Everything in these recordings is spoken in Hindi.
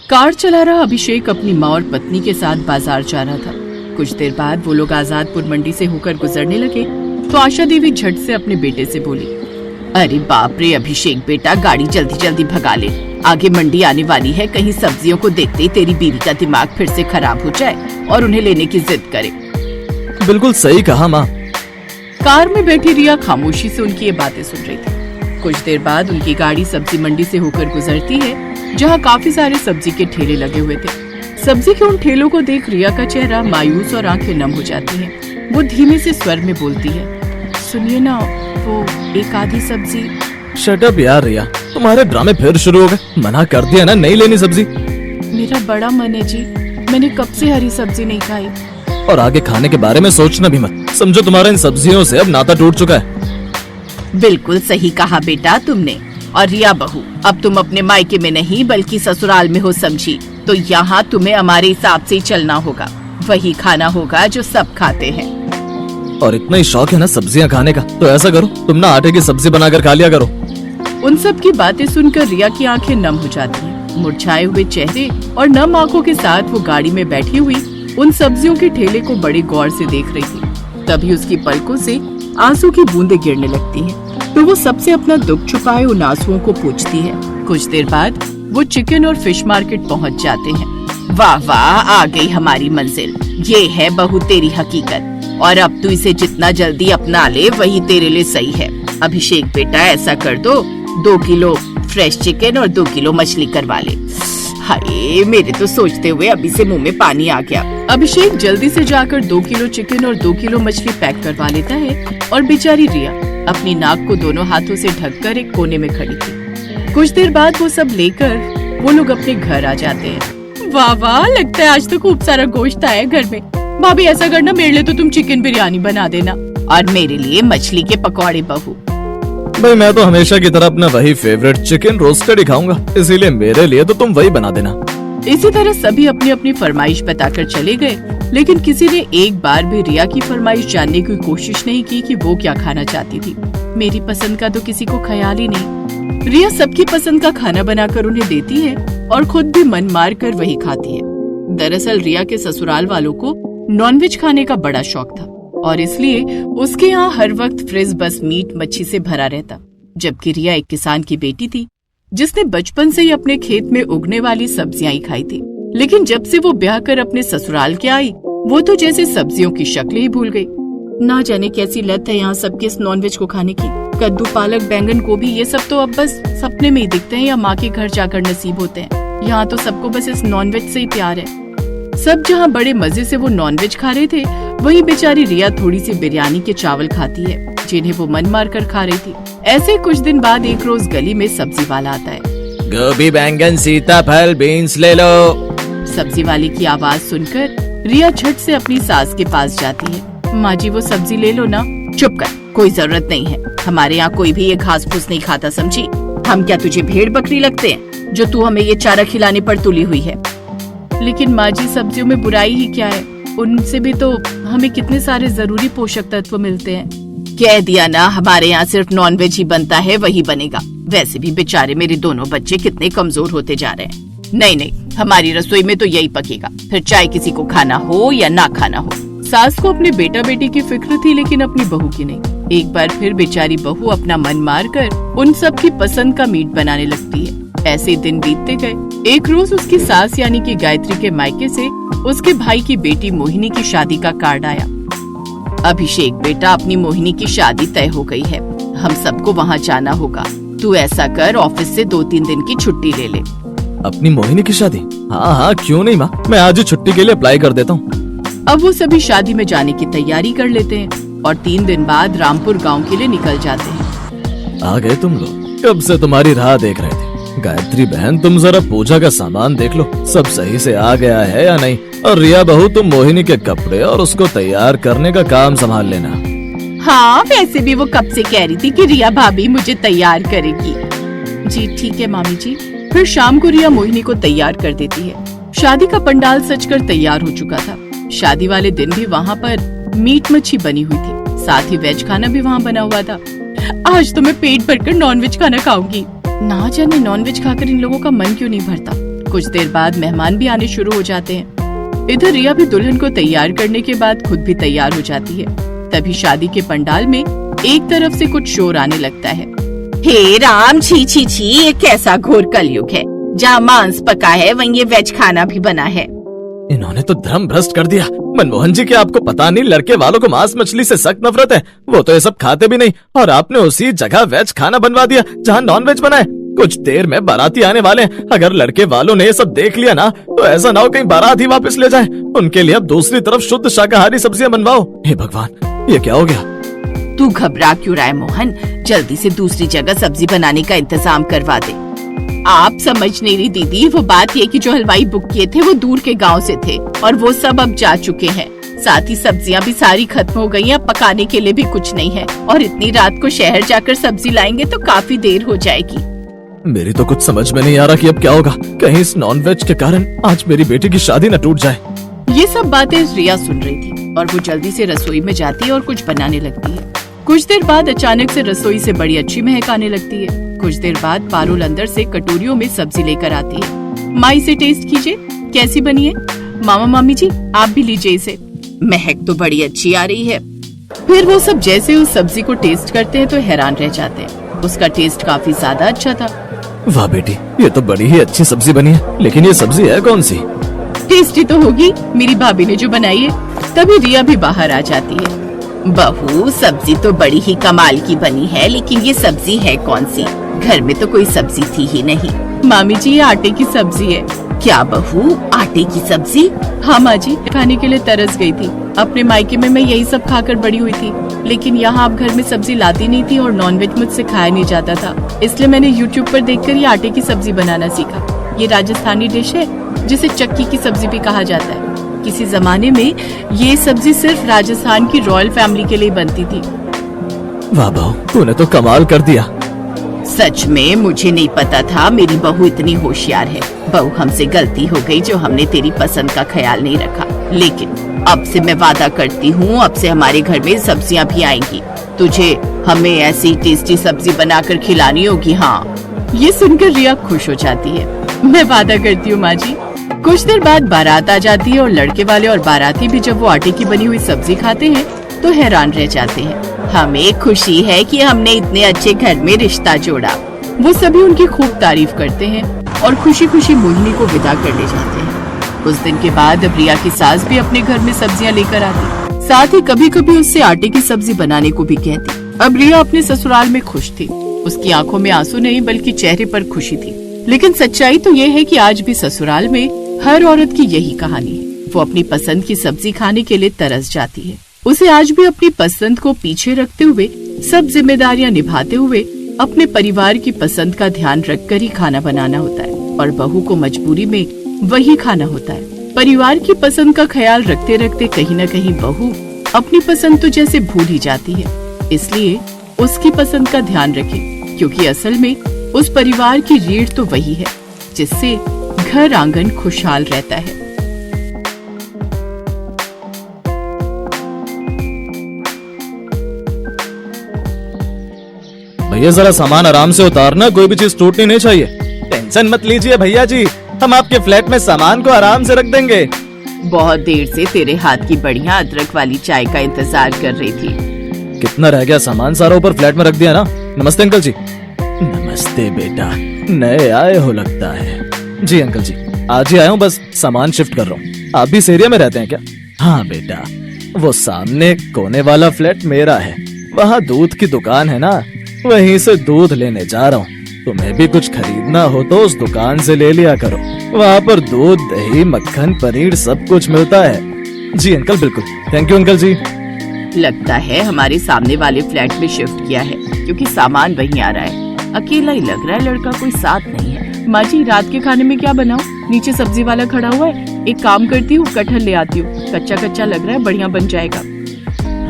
कार चला रहा अभिषेक अपनी माँ और पत्नी के साथ बाजार जा रहा था। कुछ देर बाद वो लोग आजादपुर मंडी से होकर गुजरने लगे तो आशा देवी झट से अपने बेटे से बोली, अरे बाप रे अभिषेक बेटा, गाड़ी जल्दी जल्दी भगा ले, आगे मंडी आने वाली है, कहीं सब्जियों को देखते ही तेरी बीवी का दिमाग फिर से खराब हो जाए और उन्हें लेने की जिद करे। बिल्कुल सही कहा माँ। कार में बैठी रिया खामोशी से उनकी ये बातें सुन रही थी। कुछ देर बाद उनकी गाड़ी सब्जी मंडी से होकर गुजरती है, जहाँ काफी सारे सब्जी के ठेले लगे हुए थे। सब्जी के उन ठेलों को देख रिया का चेहरा मायूस और आंखें नम हो जाती हैं। वो धीमे से स्वर में बोलती है, सुनिए ना, वो एक आधी सब्जी। शट अप यार रिया, तुम्हारे ड्रामे फिर शुरू हो गए। मना कर दिया ना नहीं लेनी सब्जी। मेरा बड़ा मन है जी, मैंने कब से हरी सब्जी नहीं खाई। और आगे खाने के बारे में सोचना भी मत, समझो तुम्हारा इन सब्जियों से अब नाता टूट चुका है। बिल्कुल सही कहा बेटा तुमने। और रिया बहू, अब तुम अपने मायके में नहीं बल्कि ससुराल में हो समझी, तो यहाँ तुम्हें हमारे हिसाब से ही चलना होगा। वही खाना होगा जो सब खाते हैं। और इतना ही शौक है ना सब्जियां खाने का, तो ऐसा करो तुम ना आटे की सब्जी बनाकर खा लिया करो। उन सब की बातें सुनकर रिया की आंखें नम हो जाती हैं। मुरझाए हुए चेहरे और नम आंखों के साथ वो गाड़ी में बैठी हुई उन सब्जियों के ठेले को बड़े गौर से देख रही थी। तभी उसकी पलकों से आंसू की बूंदें गिरने लगती हैं। तो वो सबसे अपना दुख छुपाए उन आंसुओं को पूछती है। कुछ देर बाद वो चिकन और फिश मार्केट पहुंच जाते हैं। वाह वाह, आ गई हमारी मंजिल। ये है बहू तेरी हकीकत, और अब तू इसे जितना जल्दी अपना ले वही तेरे लिए सही है। अभिषेक बेटा, ऐसा कर दो, 2 किलो फ्रेश चिकन और 2 किलो मछली करवा ले। हाय, मेरे तो सोचते हुए अभी से मुंह में पानी आ गया। अभिषेक जल्दी से जाकर 2 किलो चिकन और 2 किलो मछली पैक करवा लेता है और बेचारी रिया अपनी नाक को दोनों हाथों से ढककर एक कोने में खड़ी थी। कुछ देर बाद वो सब लेकर वो लोग अपने घर आ जाते हैं। वाह वाह, लगता है आज तो खूब सारा गोश्त आया घर में। भाभी ऐसा करना, मेरे लिए तो तुम चिकन बिरयानी बना देना और मेरे लिए मछली के पकौड़े बहू। भाई मैं तो हमेशा की तरह अपना वही फेवरेट चिकन रोस्टेड ही खाऊंगा, इसीलिए मेरे लिए तो तुम वही बना देना। इसी तरह सभी अपनी अपनी फरमाइश बताकर चले गए, लेकिन किसी ने एक बार भी रिया की फरमाइश जानने की कोशिश नहीं की कि वो क्या खाना चाहती थी। मेरी पसंद का तो किसी को ख्याल ही नहीं। रिया सबकी पसंद का खाना बनाकर उन्हें देती है और खुद भी मन मार कर वही खाती है। दरअसल रिया के ससुराल वालों को नॉनवेज खाने का बड़ा शौक था और इसलिए उसके यहाँ हर वक्त फ्रिज बस मीट मच्छी से भरा रहता। जबकि रिया एक किसान की बेटी थी जिसने बचपन से ही अपने खेत में उगने वाली सब्जियां ही खाई थी। लेकिन जब से वो ब्याह कर अपने ससुराल के आई, वो तो जैसे सब्जियों की शक्ल ही भूल गई। ना जाने कैसी लत है यहाँ सबके इस नॉनवेज को खाने की। कद्दू, पालक, बैंगन, गोभी, ये सब तो अब बस सपने में ही दिखते हैं या माँ के घर जाकर नसीब होते हैं। यहाँ तो सबको बस इस नॉनवेज से ही प्यार है। सब जहाँ बड़े मजे से वो नॉनवेज खा रहे थे, वही बेचारी रिया थोड़ी सी बिरयानी के चावल खाती है जिन्हें वो मन मार कर खा रही थी। ऐसे कुछ दिन बाद एक रोज गली में सब्जी वाला आता है। गोभी, बैंगन, सीताफल, बीन्स ले लो। सब्जी वाले की आवाज सुनकर रिया झट से अपनी सास के पास जाती है। माँ जी, वो सब्जी ले लो ना। चुप कर, कोई जरूरत नहीं है। हमारे यहाँ कोई भी ये घास फूस नहीं खाता, समझी? हम क्या तुझे भेड़ बकरी लगते हैं जो तू हमें ये चारा खिलाने पर तुली हुई है? लेकिन माँ जी, सब्जियों में बुराई ही क्या है? उनसे भी तो हमें कितने सारे जरूरी पोषक तत्व मिलते हैं। कह दिया ना, हमारे यहाँ सिर्फ नॉनवेज ही बनता है, वही बनेगा। वैसे भी बेचारे मेरे दोनों बच्चे कितने कमजोर होते जा रहे हैं। नहीं नहीं, हमारी रसोई में तो यही पकेगा, फिर चाहे किसी को खाना हो या ना खाना हो। सास को अपने बेटा बेटी की फिक्र थी, लेकिन अपनी बहू की नहीं। एक बार फिर बेचारी बहू अपना मन मार कर उन सब की पसंद का मीट बनाने लगती है। ऐसे दिन बीतते गए। एक रोज उसकी सास यानी कि गायत्री के मायके से उसके भाई की बेटी मोहिनी की शादी का कार्ड आया। अभिषेक बेटा, अपनी मोहिनी की शादी तय हो गई है, हम सबको वहाँ जाना होगा। तू ऐसा कर, ऑफिस से 2-3 दिन की छुट्टी ले ले। अपनी मोहिनी की शादी? हाँ हाँ, क्यों नहीं माँ, मैं आज ही छुट्टी के लिए अप्लाई कर देता हूँ। अब वो सभी शादी में जाने की तैयारी कर लेते हैं और 3 दिन बाद रामपुर गाँव के लिए निकल जाते हैं। आ गए तुम लोग, कब से तुम्हारी राह देख रहे थे। गायत्री बहन, तुम जरा पूजा का सामान देख लो, सब सही से आ गया है या नहीं। और रिया बहू, तुम मोहिनी के कपड़े और उसको तैयार करने का काम संभाल लेना। हाँ, वैसे भी वो कब से कह रही थी कि रिया भाभी मुझे तैयार करेगी। जी ठीक है मामी जी। फिर शाम को रिया मोहिनी को तैयार कर देती है। शादी का पंडाल सजकर तैयार हो चुका था। शादी वाले दिन भी वहाँ पर मीट मच्छी बनी हुई थी, साथ ही वेज खाना भी वहाँ बना हुआ था। आज तो मैं पेट भरकर नॉनवेज खाना खाऊंगी। ना जाने नॉनवेज खाकर इन लोगों का मन क्यों नहीं भरता। कुछ देर बाद मेहमान भी आने शुरू हो जाते हैं। इधर रिया भी दुल्हन को तैयार करने के बाद खुद भी तैयार हो जाती है। तभी शादी के पंडाल में एक तरफ से कुछ शोर आने लगता है। हे राम, छी छी छी, ये कैसा घोर कलयुग है। जहाँ मांस पका है वहीं ये वेज खाना भी बना है। इन्होंने तो धर्म भ्रष्ट कर दिया। मनमोहन जी, क्या आपको पता नहीं लड़के वालों को मांस मछली से सख्त नफरत है? वो तो ये सब खाते भी नहीं, और आपने उसी जगह वेज खाना बनवा दिया जहाँ नॉन वेज बना है। कुछ देर में बाराती आने वाले हैं। अगर लड़के वालों ने ये सब देख लिया ना, तो ऐसा ना हो कहीं बारात ही वापस ले जाए। उनके लिए अब दूसरी तरफ शुद्ध शाकाहारी सब्जियां बनवाओ। हे भगवान, ये क्या हो गया? तू घबरा क्यों रहा है मोहन? जल्दी से दूसरी जगह सब्जी बनाने का इंतजाम करवा दे। आप समझ नहीं रही दीदी, वो बात ये कि जो हलवाई बुक किए थे वो दूर के गांव से थे और वो सब अब जा चुके हैं। साथ ही सब्जियां भी सारी खत्म हो गई हैं, अब पकाने के लिए भी कुछ नहीं है। और इतनी रात को शहर जाकर सब्जी लाएंगे तो काफी देर हो जाएगी। मेरी तो कुछ समझ में नहीं आ रहा कि अब क्या होगा। कहीं इस नॉन वेज के कारण आज मेरी बेटी की शादी न टूट जाए। ये सब बातें रिया सुन रही थी और वो जल्दी से रसोई में जाती है और कुछ बनाने लगती है। कुछ देर बाद अचानक से रसोई से बड़ी अच्छी महक आने लगती है। कुछ देर बाद पारुल अंदर से कटोरियों में सब्जी लेकर आती है। माँ, इसे टेस्ट कीजिए, कैसी बनी है? मामा मामी जी, आप भी लीजिए इसे। महक तो बड़ी अच्छी आ रही है। फिर वो सब जैसे उस सब्जी को टेस्ट करते हैं तो हैरान रह जाते हैं। उसका टेस्ट काफी ज्यादा अच्छा था। वाह बेटी, ये तो बड़ी ही अच्छी सब्जी बनी है, लेकिन ये सब्जी है कौन सी? टेस्टी तो होगी, मेरी भाभी ने जो बनाई है। तभी रिया भी बाहर आ जाती है। बहू, सब्जी तो बड़ी ही कमाल की बनी है, लेकिन ये सब्जी है कौन सी? घर में तो कोई सब्जी थी ही नहीं। मामी जी, ये आटे की सब्जी है। क्या बहू, आटे की सब्जी? हाँ माँ जी, खाने के लिए तरस गई थी। अपने मायके में मैं यही सब खाकर बड़ी हुई थी, लेकिन यहाँ आप घर में सब्जी लाती नहीं थी और नॉनवेज मुझसे खाया नहीं जाता था। इसलिए मैंने यूट्यूब पर देखकर ये आटे की सब्जी बनाना सीखा। ये राजस्थानी डिश है जिसे चक्की की सब्जी भी कहा जाता है। किसी जमाने में ये सब्जी सिर्फ राजस्थान की रॉयल फैमिली के लिए बनती थी। वाह बहू, तूने तो कमाल कर दिया। सच में मुझे नहीं पता था मेरी बहू इतनी होशियार है। बहू, हमसे गलती हो गई जो हमने तेरी पसंद का ख्याल नहीं रखा, लेकिन अब से मैं वादा करती हूँ, अब से हमारे घर में सब्जियाँ भी आएंगी। तुझे हमें ऐसी टेस्टी सब्जी बनाकर खिलानी होगी। हाँ। ये सुनकर रिया खुश हो जाती है। मैं वादा करती हूँ माँ जी। कुछ देर बाद बारात आ जाती है और लड़के वाले और बाराती भी जब वो आटे की बनी हुई सब्जी खाते हैं तो हैरान रह जाते हैं। हमें खुशी है कि हमने इतने अच्छे घर में रिश्ता जोड़ा। वो सभी उनकी खूब तारीफ करते हैं और खुशी खुशी मोहिनी को विदा कर ले जाते हैं। कुछ दिन के बाद अब रिया की सास भी अपने घर में सब्जियां लेकर आती, साथ ही कभी कभी उससे आटे की सब्जी बनाने को भी कहती। अब रिया अपने ससुराल में खुश थी। उसकी आंखों में आंसू नहीं बल्कि चेहरे पर खुशी थी। लेकिन सच्चाई तो ये है कि आज भी ससुराल में हर औरत की यही कहानी है। वो अपनी पसंद की सब्जी खाने के लिए तरस जाती है। उसे आज भी अपनी पसंद को पीछे रखते हुए, सब जिम्मेदारियां निभाते हुए अपने परिवार की पसंद का ध्यान रखकर ही खाना बनाना होता है और बहू को मजबूरी में वही खाना होता है। परिवार की पसंद का ख्याल रखते रखते कहीं न कहीं बहू अपनी पसंद तो जैसे भूल ही जाती है। इसलिए उसकी पसंद का ध्यान रखें, क्योंकि असल में उस परिवार की रीढ़ तो वही है जिससे घर आंगन खुशहाल रहता है। भैया जरा सामान आराम से उतारना, कोई भी चीज टूटनी नहीं चाहिए। टेंशन मत लीजिए भैया जी, हम आपके फ्लैट में सामान को आराम से रख देंगे। बहुत देर से तेरे हाथ की बढ़िया अदरक वाली चाय का इंतजार कर रही थी। कितना रह गया सामान? सारा ऊपर फ्लैट में रख दिया ना। नमस्ते अंकल जी। नमस्ते बेटा, नए आए हो लगता है। जी अंकल जी, आज ही आया हूँ, बस सामान शिफ्ट कर रहा हूँ। आप भी इस एरिया में रहते हैं क्या? हाँ बेटा, वो सामने कोने वाला फ्लैट मेरा है, वहाँ दूध की दुकान है ना, वहीं से दूध लेने जा रहा हूँ। तुम्हें भी कुछ खरीदना हो तो उस दुकान से ले लिया करो, वहाँ पर दूध, दही, मक्खन, पनीर सब कुछ मिलता है। जी अंकल, बिल्कुल, थैंक यू अंकल जी। लगता है हमारे सामने वाले फ्लैट में शिफ्ट किया है, क्योंकि सामान वहीं आ रहा है। अकेला ही लग रहा है लड़का, कोई साथ नहीं है। माँ जी, रात के खाने में क्या बनाऊं? नीचे सब्जी वाला खड़ा हुआ है, एक काम करती हूँ, कटहल ले आती हूँ। कच्चा कच्चा लग रहा है, बढ़िया बन जाएगा।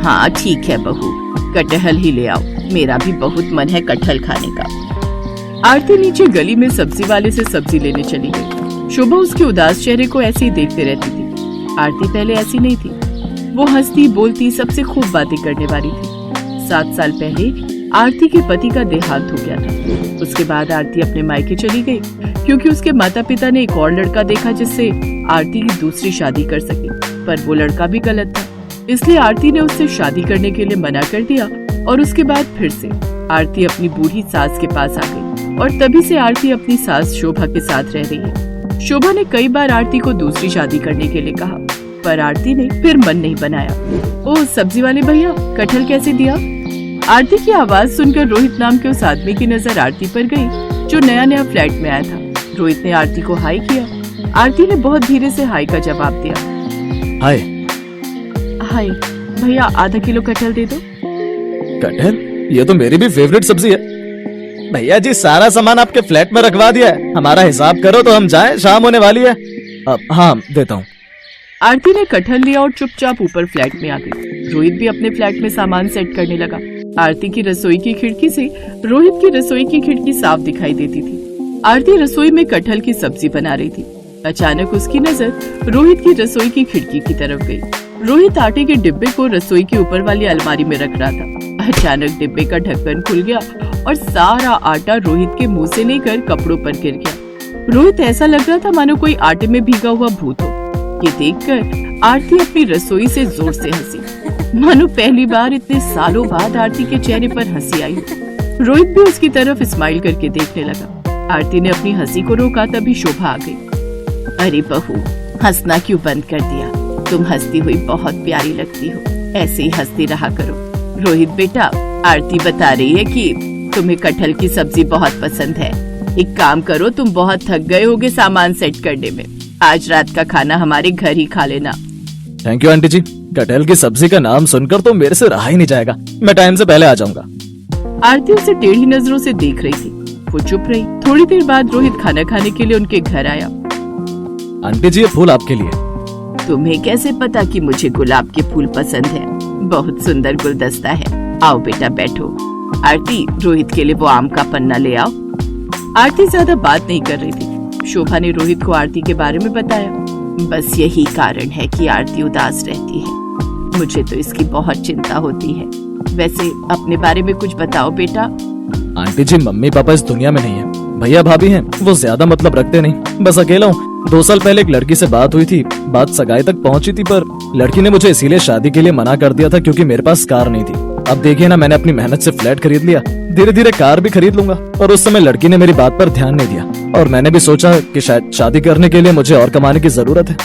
हाँ ठीक है बहू, कटहल ही ले आओ, मेरा भी बहुत मन है कटहल खाने का। आरती नीचे गली में सब्जी वाले से सब्जी लेने चली गई। शोभा उसके उदास चेहरे को ऐसे ही देखते रहती थी। आरती पहले ऐसी नहीं थी। वो हंसती बोलती सबसे खूब बातें करने वाली थी। 7 साल पहले आरती के पति का देहांत हो गया था। उसके बाद आरती अपने मायके चली गई क्योंकि उसके माता पिता ने एक और लड़का देखा जिससे आरती की दूसरी शादी कर सके, पर वो लड़का भी गलत था। इसलिए आरती ने उससे शादी करने के लिए मना कर दिया और उसके बाद फिर से आरती अपनी बूढ़ी सास के पास आ गई और तभी से आरती अपनी सास शोभा के साथ रह रही है। शोभा ने कई बार आरती को दूसरी शादी करने के लिए कहा, पर आरती ने फिर मन नहीं बनाया। ओ सब्जी वाले भैया, कटहल कैसे दिया? आरती की आवाज सुनकर रोहित नाम के उस आदमी की नजर आरती पर गई जो नया नया फ्लैट में आया था। रोहित ने आरती को हाय किया। आरती ने बहुत धीरे से हाय का जवाब दिया। हाय। हाय भैया, आधा किलो कटहल दे दो। कटहल? ये तो मेरी भी फेवरेट सब्जी है। भैया जी, सारा सामान आपके फ्लैट में रखवा दिया है, हमारा हिसाब करो तो हम जाएं, शाम होने वाली है। हाँ देता हूँ। आरती ने कटहल लिया और चुपचाप ऊपर फ्लैट में आ गई। रोहित भी अपने फ्लैट में सामान सेट करने लगा। आरती की रसोई की खिड़की से रोहित की रसोई की खिड़की साफ दिखाई देती थी। आरती रसोई में कटहल की सब्जी बना रही थी। अचानक उसकी नजर रोहित की रसोई की खिड़की की तरफ गई। रोहित आटे के डिब्बे को रसोई के ऊपर वाली अलमारी में रख रहा था। अचानक डिब्बे का ढक्कन खुल गया और सारा आटा रोहित के मुंह से लेकर कपड़ों पर गिर गया। रोहित ऐसा लग रहा था मानो कोई आटे में भीगा हुआ भूत हो। ये देखकर आरती अपनी रसोई से जोर से हंसी, मानो पहली बार इतने सालों बाद आरती के चेहरे पर हंसी आई। रोहित भी उसकी तरफ स्माइल करके देखने लगा। आरती ने अपनी हंसी को रोका, तभी शोभा आ गई। अरे बहू, हंसना क्यों बंद कर दिया? तुम हंसती हुई बहुत प्यारी लगती हो, ऐसे ही हंसती रहा करो। रोहित बेटा, आरती बता रही है कि तुम्हें कटहल की सब्जी बहुत पसंद है। एक काम करो, तुम बहुत थक गए होगे सामान सेट करने में, आज रात का खाना हमारे घर ही खा लेना। थैंक यू आंटी जी। कटहल की सब्जी का नाम सुनकर तो मेरे से रहा ही नहीं जाएगा। मैं टाइम से पहले आ जाऊंगा। आरती उसे टेढ़ी नजरों से देख रही थी। वो चुप रही। थोड़ी देर बाद रोहित खाना खाने के लिए उनके घर आया। आंटी जी, ये फूल आपके लिए। तुम्हें कैसे पता कि मुझे गुलाब के फूल पसंद है? बहुत सुंदर गुलदस्ता है। आओ बेटा बैठो। आरती, रोहित के लिए वो आम का पन्ना ले आओ। आरती ज्यादा बात नहीं कर रही थी। शोभा ने रोहित को आरती के बारे में बताया। बस यही कारण है कि आरती उदास रहती है। मुझे तो इसकी बहुत चिंता होती है। वैसे अपने बारे में कुछ बताओ बेटा। आंटी जी, मम्मी पापा इस दुनिया में नहीं है। भैया भाभी हैं, वो ज्यादा मतलब रखते नहीं। बस अकेला हूँ। 2 साल पहले एक लड़की से बात हुई थी। बात सगाई तक पहुँची थी, पर लड़की ने मुझे इसीलिए शादी के लिए मना कर दिया था क्योंकि मेरे पास कार नहीं थी। अब देखिए ना, मैंने अपनी मेहनत से फ्लैट खरीद लिया, धीरे धीरे कार भी खरीद लूंगा। और उस समय लड़की ने मेरी बात पर ध्यान नहीं दिया और मैंने भी सोचा कि शायद शादी करने के लिए मुझे और कमाने की जरूरत है।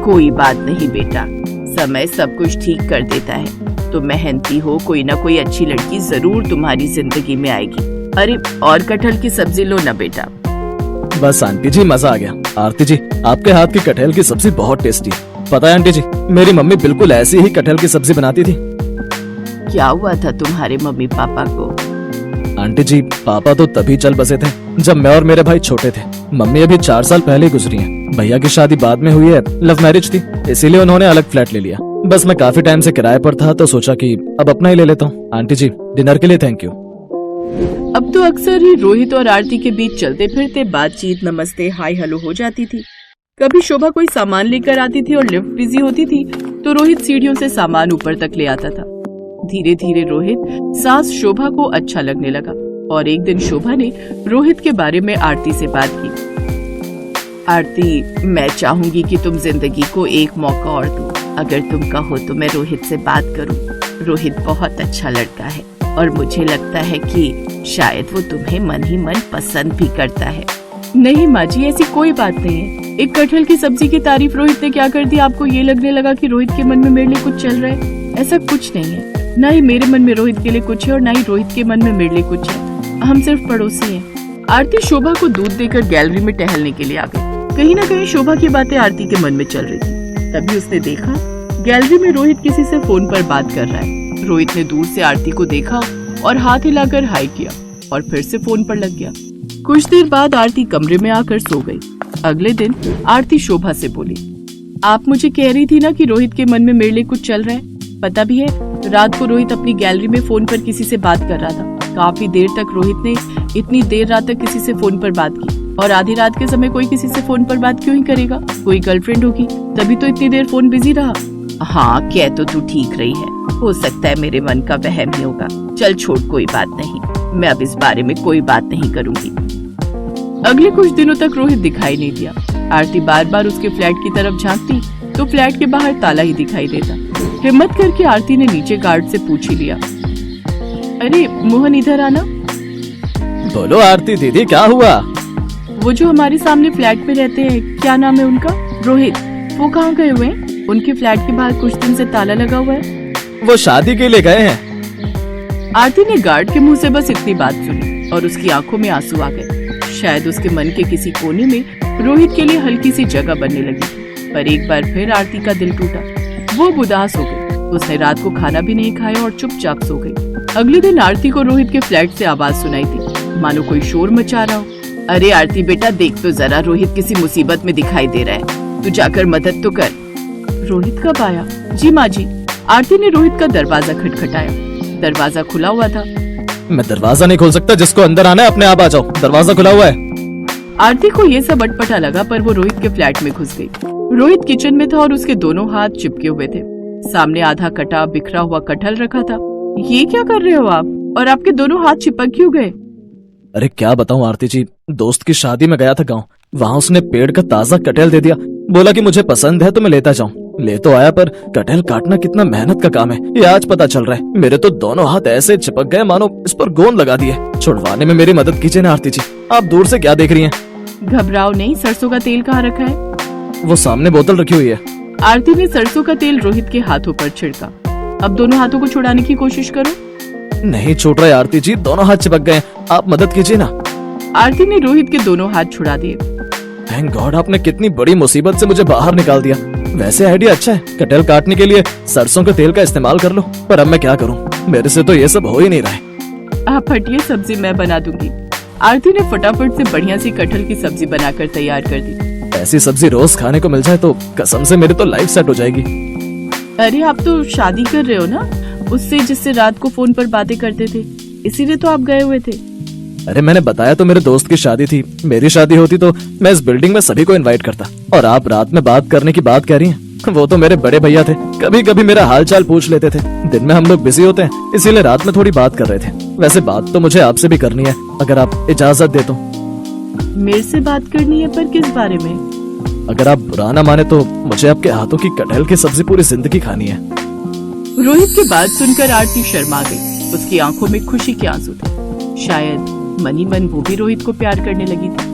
कोई बात नहीं बेटा, समय सब कुछ ठीक कर देता है। तुम मेहनती हो, कोई ना कोई अच्छी लड़की जरूर तुम्हारी जिंदगी में आएगी। अरे और कटहल की सब्जी लो ना बेटा। बस आंटी जी, मजा आ गया। आरती जी, आपके हाथ की कटहल की सब्जी बहुत टेस्टी है। पता है आंटी जी, मेरी मम्मी बिल्कुल ऐसी ही कटहल की सब्जी बनाती थी। क्या हुआ था तुम्हारे मम्मी पापा को? आंटी जी, पापा तो तभी चल बसे थे जब मैं और मेरे भाई छोटे थे। मम्मी अभी 4 साल पहले गुजरी हैं। भैया की शादी बाद में हुई है, लव मैरिज थी, इसीलिए उन्होंने अलग फ्लैट ले लिया। बस मैं काफी टाइम से किराए पर था तो सोचा कि अब अपना ही ले लेता हूँ। आंटी जी, डिनर के लिए थैंक यू। अब तो अक्सर ही रोहित और आरती के बीच चलते फिरते बातचीत, नमस्ते, हाय हेलो हो जाती थी। कभी शोभा कोई सामान लेकर आती थी और लिफ्ट बिजी होती थी तो रोहित सीढ़ियों से सामान ऊपर तक ले आता था। धीरे धीरे रोहित सास शोभा को अच्छा लगने लगा और एक दिन शोभा ने रोहित के बारे में आरती से बात की। आरती, मैं चाहूंगी कि तुम जिंदगी को एक मौका और दो। अगर तुम कहो तो मैं रोहित से बात करूं। रोहित बहुत अच्छा लड़का है और मुझे लगता है कि शायद वो तुम्हें मन ही मन पसंद भी करता है। नहीं माँ जी, ऐसी कोई बात नहीं है। एक कटहल की सब्जी की तारीफ रोहित ने क्या कर दी, आपको ये लगने लगा कि रोहित के मन में मेरे लिए कुछ चल रहा है? ऐसा कुछ नहीं है। ना ही मेरे मन में रोहित के लिए कुछ है और ना ही रोहित के मन में मेरे लिए कुछ है। हम सिर्फ पड़ोसी हैं। आरती शोभा को दूध देकर गैलरी में टहलने के लिए आ गई। कहीं ना कहीं शोभा की बातें आरती के मन में चल रही थी। तभी उसने देखा गैलरी में रोहित किसी से फोन पर बात कर रहा है। रोहित ने दूर से आरती को देखा और हाथ हिलाकर हाय किया और फिर से फोन पर लग गया। कुछ देर बाद आरती कमरे में आकर सो गई। अगले दिन आरती शोभा से बोली, आप मुझे कह रही थी ना कि रोहित के मन में मेरे लिए कुछ चल रहा है। पता भी है, रात को रोहित अपनी गैलरी में फोन पर किसी से बात कर रहा था। काफी देर तक रोहित ने इतनी देर रात तक किसी से फोन पर बात की। और आधी रात के समय कोई किसी से फोन पर बात क्यों ही करेगा? कोई गर्लफ्रेंड होगी, तभी तो इतनी देर फोन बिजी रहा। हाँ, कह तो तू ठीक रही है। हो सकता है मेरे मन का वहम ही होगा। चल छोड़, कोई बात नहीं, मैं अब इस बारे में कोई बात नहीं करूंगी। अगले कुछ दिनों तक रोहित दिखाई नहीं दिया। आरती बार बार उसके फ्लैट की तरफ झांकती तो फ्लैट के बाहर ताला ही दिखाई देता। हिम्मत करके आरती ने नीचे गार्ड से पूछ ही लिया, अरे मोहन इधर आना। बोलो आरती दीदी, क्या हुआ? वो जो हमारे सामने फ्लैट में रहते हैं, क्या नाम है उनका? रोहित। वो कहाँ गए हुए हैं? उनके फ्लैट के बाहर कुछ दिन से ताला लगा हुआ है। वो शादी के लिए गए हैं। आरती ने गार्ड के मुंह से बस इतनी बात सुनी और उसकी आंखों में आंसू आ गए। शायद उसके मन के किसी कोने में रोहित के लिए हल्की सी जगह बनने लगी। पर एक बार फिर आरती का दिल टूटा। वो उदास हो गई। उसने रात को खाना भी नहीं खाया और चुपचाप सो गई। अगले दिन आरती को रोहित के फ्लैट से आवाज सुनाई दी, मानो कोई शोर मचा रहा हो। अरे आरती बेटा, देख तो जरा, रोहित किसी मुसीबत में दिखाई दे रहा है, तू जाकर मदद तो कर। रोहित कब आया? जी माँ जी। आरती ने रोहित का दरवाजा खटखटाया। दरवाजा खुला हुआ था। मैं दरवाजा नहीं खोल सकता, जिसको अंदर आना है अपने आप आ जाओ, दरवाजा खुला हुआ है। आरती को ये सब अटपटा लगा, पर वो रोहित के फ्लैट में घुस गई। रोहित किचन में था और उसके दोनों हाथ चिपके हुए थे। सामने आधा कटा बिखरा हुआ कटहल रखा था। ये क्या कर रहे हो आप? और आपके दोनों हाथ चिपक क्यों गए? अरे क्या बताऊं आरती जी, दोस्त की शादी में गया था गांव। वहां उसने पेड़ का ताजा कटहल दे दिया। बोला कि मुझे पसंद है तो मैं लेता जाऊं। ले तो आया, पर कटहल काटना कितना मेहनत का काम है ये आज पता चल रहा है। मेरे तो दोनों हाथ ऐसे चिपक गए मानो इस पर गोंद लगा दिए। छुड़वाने में मेरी मदद कीजिए ना आरती जी। आप दूर से क्या देख रही हैं? घबराओ नहीं, सरसों का तेल कहाँ रखा है? वो सामने बोतल रखी हुई है। आरती ने सरसों का तेल रोहित के हाथों पर छिड़का। अब दोनों हाथों को छुड़ाने की कोशिश करो। नहीं छूट रहे आरती जी, दोनों हाथ चिपक गए। आप मदद कीजिए ना। आरती ने रोहित के दोनों हाथ छुड़ा दिए। थैंक गॉड, आपने कितनी बड़ी मुसीबत से मुझे बाहर निकाल दिया। वैसे आइडिया अच्छा है, कटहल काटने के लिए सरसों के तेल का इस्तेमाल कर लो। पर अब मैं क्या करूं, मेरे से तो ये सब हो ही नहीं रहा है। आप हटिए, सब्जी मैं बना दूंगी। आरती ने फटाफट से बढ़िया सी कटहल की सब्जी बनाकर तैयार कर दी। ऐसी सब्जी रोज खाने को मिल जाए तो कसम से मेरी तो लाइफ सेट हो जाएगी। अरे आप तो शादी कर रहे हो ना, उससे जिससे रात को फोन पर बातें करते थे, इसीलिए तो आप गए हुए थे। अरे मैंने बताया तो मेरे दोस्त की शादी थी। मेरी शादी होती तो मैं इस बिल्डिंग में सभी को इनवाइट करता। और आप रात में बात करने की बात कह रही हैं। वो तो मेरे बड़े भैया थे, कभी कभी मेरा हाल चाल पूछ लेते थे। दिन में हम लोग बिजी होते हैं, इसीलिए रात में थोड़ी बात कर रहे थे। वैसे बात तो मुझे आपसे भी करनी है, अगर आप इजाजत दे तो। मेरे से बात करनी है, पर किस बारे में? अगर आप बुरा ना माने तो मुझे आपके हाथों की कटहल की सब्जी पूरी जिंदगी खानी है। रोहित की बात सुनकर आरती शर्मा गई। उसकी आंखों में खुशी के आंसू थे। शायद मनी मन वो भी रोहित को प्यार करने लगी थी।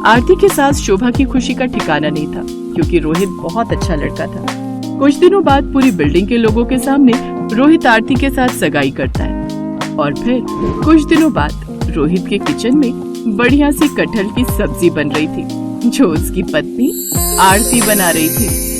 आरती के साथ शोभा की खुशी का ठिकाना नहीं था, क्योंकि रोहित बहुत अच्छा लड़का था। कुछ दिनों बाद पूरी बिल्डिंग के लोगों के सामने रोहित आरती के साथ सगाई करता है। और फिर कुछ दिनों बाद रोहित के किचन में बढ़िया सी कटहल की सब्जी बन रही थी, जो उसकी पत्नी आरती बना रही थी।